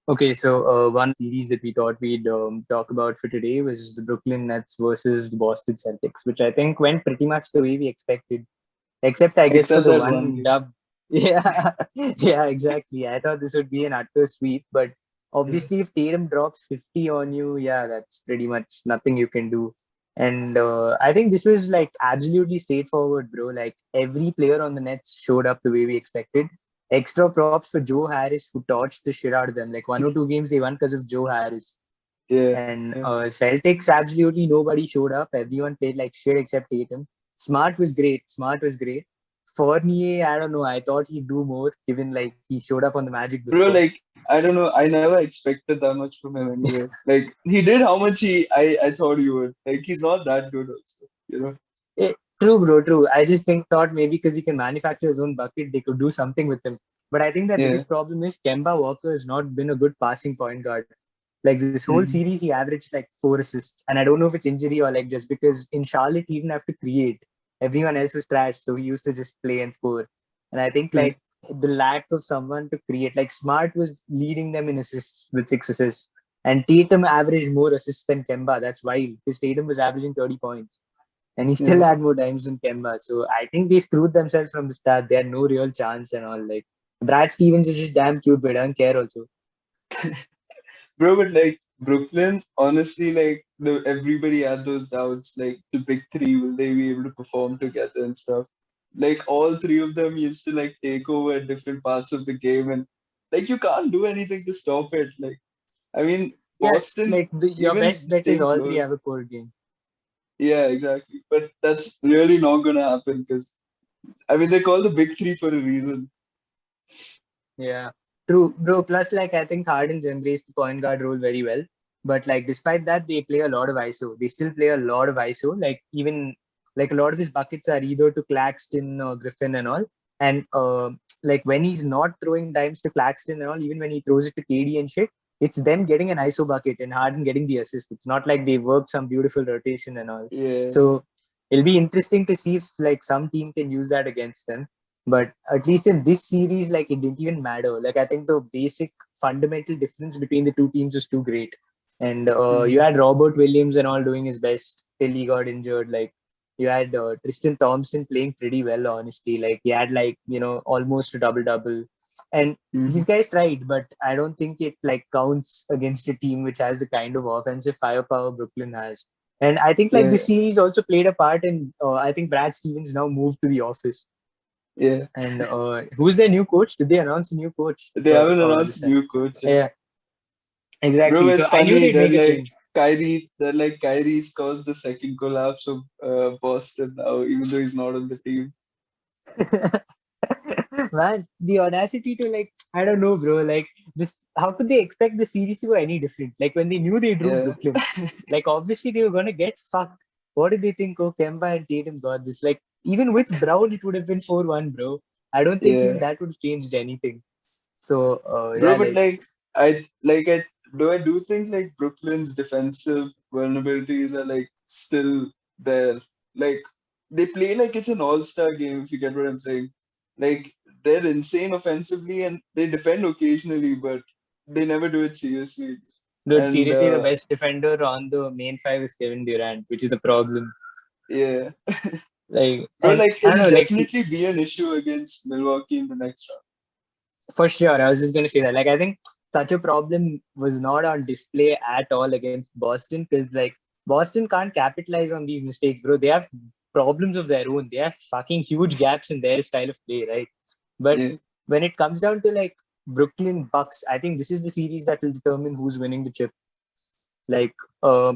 Okay, so one series that we thought we'd talk about for today was the Brooklyn Nets versus the Boston Celtics, which I think went pretty much the way we expected, except I guess for Except the that one one game. dub. Yeah, yeah, exactly. I thought this would be an utter sweep, but Yeah. obviously, if Tatum drops 50 on you, yeah, that's pretty much nothing you can do. And I think this was like absolutely straightforward, bro. Like every player on the Nets showed up the way we expected. Extra props for Joe Harris, who torched the shit out of them. Like 1 or 2 games they won because of Joe Harris. Yeah. And Yeah. Celtics, absolutely nobody showed up. Everyone played like shit except Tatum. Smart was great. Smart was great. Fournier, I don't know. I thought he'd do more, given like he showed up on the Magic Bro, before. like I don't know, I never expected that much from him anyway. Like he did how much I thought he would. Like he's not that good also, you know? True, bro, true. I just think thought maybe because he can manufacture his own bucket, they could do something with him. But I think their Yeah. biggest problem is Kemba Walker has not been a good passing point guard. Like this whole Mhm. series, he averaged like 4 assists, and I don't know if it's injury or like just because in Charlotte he didn't have to create. Everyone else was trash, so he used to just play and score. And I think Yeah. like the lack of someone to create, like Smart was leading them in assists with 6 assists, and Tatum averaged more assists than Kemba. That's wild because Tatum was averaging 30 points and he still Yeah. had more dimes than Kemba. So I think they screwed themselves from the start. They had no real chance and all. Like Brad Stevens is just damn cute, but I don't care also. Bro, but like Brooklyn, honestly, like everybody had those doubts, like the big three, will they be able to perform together and stuff? Like all three of them used to like take over at different parts of the game, and like you can't do anything to stop it. Like I mean, Yeah, Boston like your even best bet is staying all three close. have a cold game. Yeah, exactly. But that's really not gonna happen because I mean they're called the big three for a reason. Yeah, true, bro. Plus, like I think Harden's embraced the point guard role very well. But like, despite that, they play a lot of ISO. They still play a lot of ISO. Like even like a lot of his buckets are either to Claxton or Griffin and all. And like when he's not throwing dimes to Claxton and all, even when he throws it to KD and shit, it's them getting an ISO bucket and Harden getting the assist. It's not like they work some beautiful rotation and all. Yeah, So it'll be interesting to see if like some team can use that against them. But at least in this series, like it didn't even matter. Like I think the basic fundamental difference between the two teams was too great. And you hmm, had Robert Williams and all doing his best till he got injured. Like you had Tristan Thompson playing pretty well, honestly. Like he had like almost a double double, and these hmm, guys tried, but I don't think it like counts against a team which has the kind of offensive firepower Brooklyn has. And I think like this yeah, series also played a part in. I think Brad Stevens now moved to the office yeah. and who's their new coach? Did they announce a new coach They for haven't this announced a time? new coach. Yeah, Bro, exactly. So it's I knew funny. they'd make a change. They're like Kyrie's caused the second collapse of Boston now, even though he's not on the team. Man, the audacity to like, I don't know, bro. Like this, how could they expect the series to go any different? Like when they knew they drew Yeah, Brooklyn, like obviously they were gonna get fucked. What did they think? Oh, Kemba and Tatum got this. Like even with Brown, it would have been 4-1, bro. I don't think even yeah. that would have changed anything. So Bro, yeah, but like I do think like Brooklyn's defensive vulnerabilities are like still there. Like they play like it's an all-star game, if you get what I'm saying. Like they're insane offensively and they defend occasionally, but they never do it seriously. dude, And seriously, the best defender on the main five is Kevin Durant, which is a problem. yeah. Like, Bro, and like I don't it'll know, like, definitely be an issue against Milwaukee in the next round. for sure, I was just going to say that. Like, I think such a problem was not on display at all against Boston because, like, Boston can't capitalize on these mistakes, bro. They have problems of their own. They have fucking huge gaps in their style of play, right? But Yeah. when it comes down to like Brooklyn Bucks, I think this is the series that will determine who's winning the chip. Like,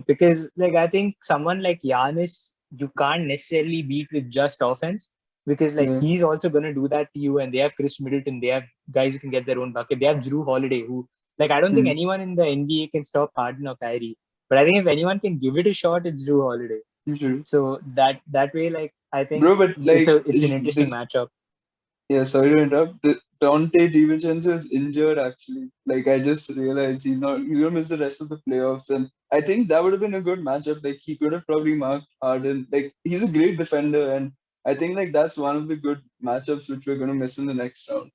because like I think someone like Giannis, you can't necessarily beat with just offense because like Yeah. he's also gonna do that to you. And they have Chris Middleton, they have guys who can get their own bucket. They have Drew Holiday, who like I don't think Hmm. anyone in the NBA can stop Harden or Kyrie. But I think if anyone can give it a shot, it's Drew Holiday. True. So that way, like I think Bro, but it's an interesting this matchup. yeah, sorry to interrupt. Dante DiVincenzo is injured actually. Like I just realized he's gonna miss the rest of the playoffs, and I think that would have been a good matchup. Like he could have probably marked Harden. Like he's a great defender, and I think like that's one of the good matchups which we're gonna miss in the next round.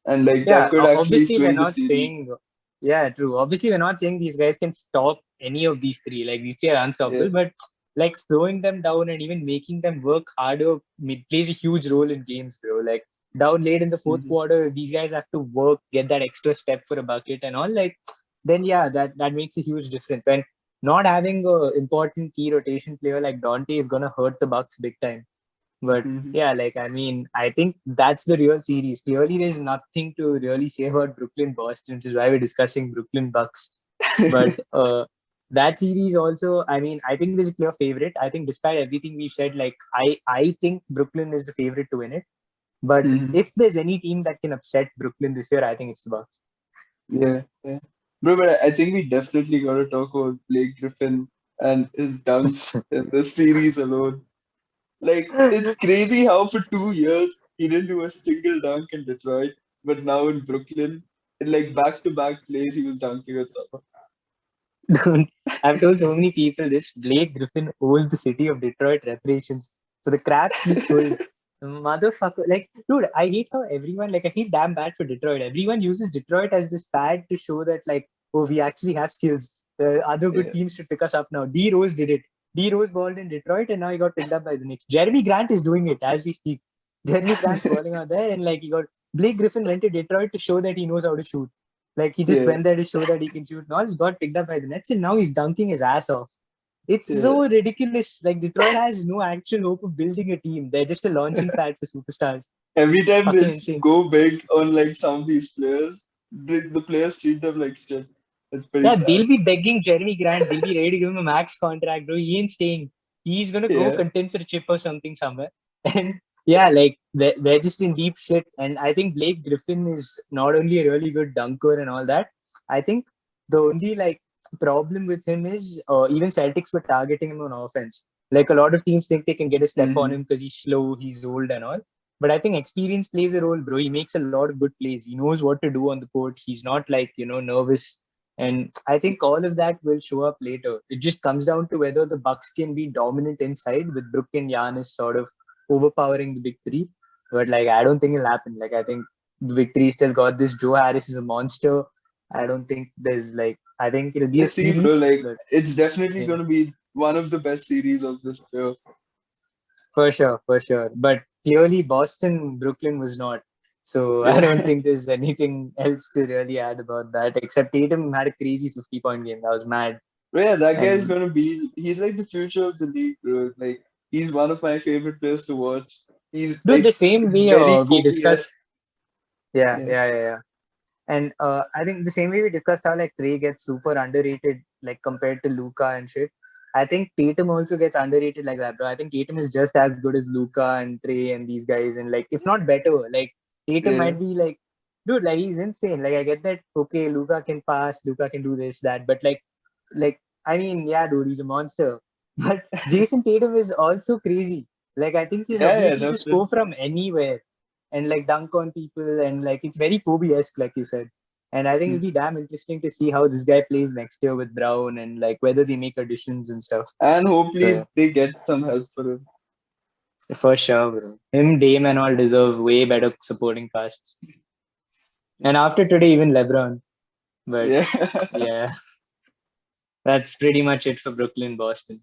And like that Yeah, could actually obviously we're swing the not series. saying. Yeah, true. Obviously, we're not saying these guys can stop any of these three. Like these three are Yeah. unstoppable, but like slowing them down and even making them work harder plays a huge role in games, bro. Like down late in the fourth Mhm. quarter, these guys have to work, get that extra step for a bucket and all. Like then yeah, that makes a huge difference. And not having a important key rotation player like Dante is gonna hurt the Bucks big time. But Mhm. yeah, like I mean, I think that's the real series. Clearly, there's nothing to really say about Brooklyn Boston, which is why we're discussing Brooklyn Bucks. But that series also, I mean, I think there's a clear favorite. I think despite everything we've said, like I think Brooklyn is the favorite to win it. But Mhm. if there's any team that can upset Brooklyn this year, I think it's the Bucks. Yeah, yeah. Bro, but I think we definitely got to talk about Blake Griffin and his dunks in this series alone. Like, it's crazy how for 2 years he didn't do a single dunk in Detroit, but now in Brooklyn, in like back-to-back plays, he was dunking on someone. Don't. I've told so many people this. Blake Griffin owes the city of Detroit reparations for the crap he's pulled. Motherfucker. Like, dude, I hate how everyone, like, I feel damn bad for Detroit. Everyone uses Detroit as this pad to show that, like, oh, we actually have skills. Other good Yeah, teams should pick us up now. D Rose did it. D Rose balled in Detroit and now he got picked up by the Knicks. Jeremy Grant is doing it as we speak. Jeremy Grant's balling out there and, like, he got. Blake Griffin went to Detroit to show that he knows how to shoot. Like he just yeah, went there to show that he can shoot and all. He got picked up by the Nets and now he's dunking his ass off. It's yeah. so ridiculous. Like Detroit has no actual hope of building a team. They're just a launching pad for superstars. Every time they Fucking insane. go big on like some of these players, the players treat them like shit. It's pretty Yeah, sad. they'll be begging Jeremy Grant. They'll be ready to give him a max contract, bro. He ain't staying. He's gonna go Yeah. contend for a chip or something somewhere. And yeah, like they're just in deep shit. And I think Blake Griffin is not only a really good dunker and all that. I think the only like problem with him is even Celtics were targeting him on offense. Like a lot of teams think they can get a step on Hmm. him because he's slow, he's old and all. But I think experience plays a role, bro. He makes a lot of good plays. He knows what to do on the court. He's not like, nervous, and I think all of that will show up later. It just comes down to whether the Bucks can be dominant inside with Brook and Giannis sort of overpowering the big three. But like I don't think it'll happen. Like I think the big three still got this. Joe Harris is a monster. I don't think there's like I think it'll be a Let's see, bro. series, Like, but it's definitely yeah, going to be one of the best series of this playoff. for sure, for sure. But clearly Boston, Brooklyn was not. So I don't Yeah. think there's anything else to really add about that, except Tatum had a crazy 50-point game. That was mad. But yeah, that guy is And going to be, he's like the future of the league, bro. Like, he's one of my favorite players to watch. He's dude, the like same way very we discussed, Kobe-esque. yeah, Yeah. yeah, yeah, yeah. And I think the same way we discussed how like Trey gets super underrated, like compared to Luca and shit. I think Tatum also gets underrated like that, bro. I think Tatum is just as good as Luca and Trey and these guys, and like if not better. Like Tatum Yeah. might be like, dude, like he's insane. Like I get that. Okay, Luca can pass, Luca can do this, that, but like I mean, yeah, dude, he's a monster. But Jason Tatum is also crazy. Like I think his Yeah, yeah, ability to score definitely. from anywhere and like dunk on people and like it's very Kobe-esque, like you said. And I think it'll be damn interesting to see how this guy plays next year with Brown and like whether they make additions and stuff. And So hopefully they get some help for him. for sure, bro. Him, Dame, and all deserve way better supporting casts. And after today, even LeBron. But Yeah. yeah, that's pretty much it for Brooklyn, Boston.